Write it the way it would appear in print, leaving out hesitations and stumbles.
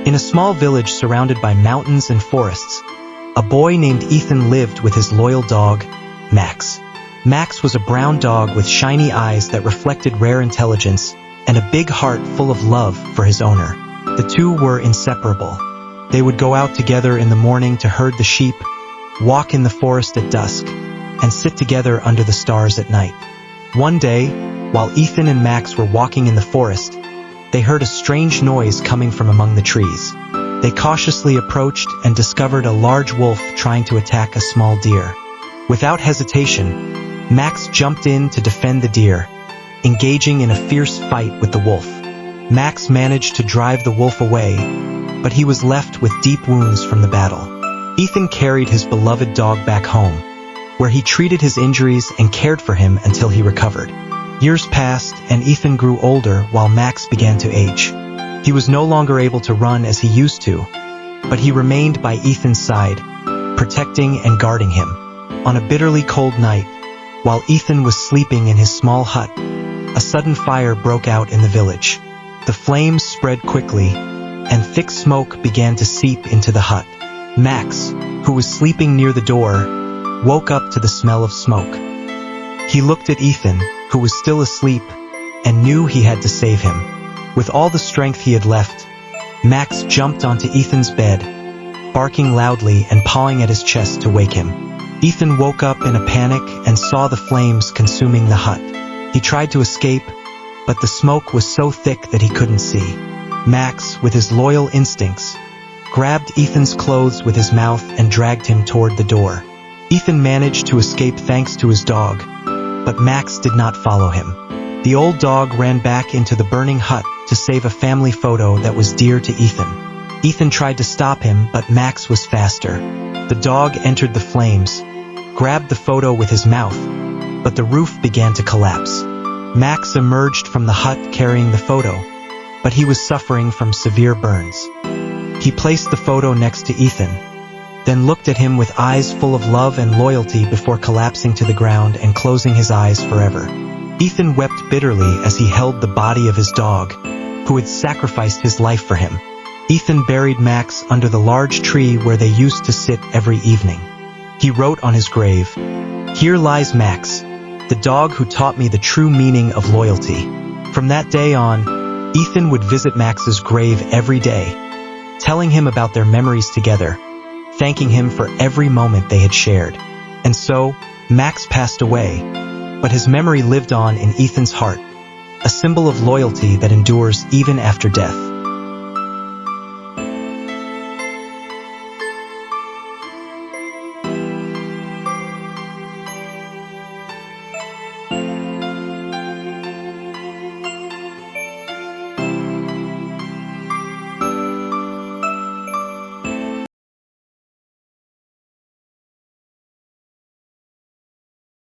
In a small village surrounded by mountains and forests, a boy named Ethan lived with his loyal dog, Max. Max was a brown dog with shiny eyes that reflected rare intelligence and a big heart full of love for his owner. The two were inseparable. They would go out together in the morning to herd the sheep, walk in the forest at dusk, and sit together under the stars at night. One day, while Ethan and Max were walking in the forest, they heard a strange noise coming from among the trees. They cautiously approached and discovered a large wolf trying to attack a small deer. Without hesitation, Max jumped in to defend the deer, engaging in a fierce fight with the wolf. Max managed to drive the wolf away, but he was left with deep wounds from the battle. Ethan carried his beloved dog back home, where he treated his injuries and cared for him until he recovered. Years passed, and Ethan grew older while Max began to age. He was no longer able to run as he used to, but he remained by Ethan's side, protecting and guarding him. On a bitterly cold night, while Ethan was sleeping in his small hut, a sudden fire broke out in the village. The flames spread quickly, and thick smoke began to seep into the hut. Max, who was sleeping near the door, woke up to the smell of smoke. He looked at Ethan, who was still asleep, and knew he had to save him. With all the strength he had left, Max jumped onto Ethan's bed, barking loudly and pawing at his chest to wake him. Ethan woke up in a panic and saw the flames consuming the hut. He tried to escape, but the smoke was so thick that he couldn't see. Max, with his loyal instincts, grabbed Ethan's clothes with his mouth and dragged him toward the door. Ethan managed to escape thanks to his dog, but Max did not follow him. The old dog ran back into the burning hut to save a family photo that was dear to Ethan. Ethan tried to stop him, but Max was faster. The dog entered the flames, grabbed the photo with his mouth, but the roof began to collapse. Max emerged from the hut carrying the photo, but he was suffering from severe burns. He placed the photo next to Ethan, then looked at him with eyes full of love and loyalty before collapsing to the ground and closing his eyes forever. Ethan wept bitterly as he held the body of his dog, who had sacrificed his life for him. Ethan buried Max under the large tree where they used to sit every evening. He wrote on his grave, "Here lies Max, the dog who taught me the true meaning of loyalty." From that day on, Ethan would visit Max's grave every day, telling him about their memories together, thanking him for every moment they had shared. And so, Max passed away, but his memory lived on in Ethan's heart, a symbol of loyalty that endures even after death.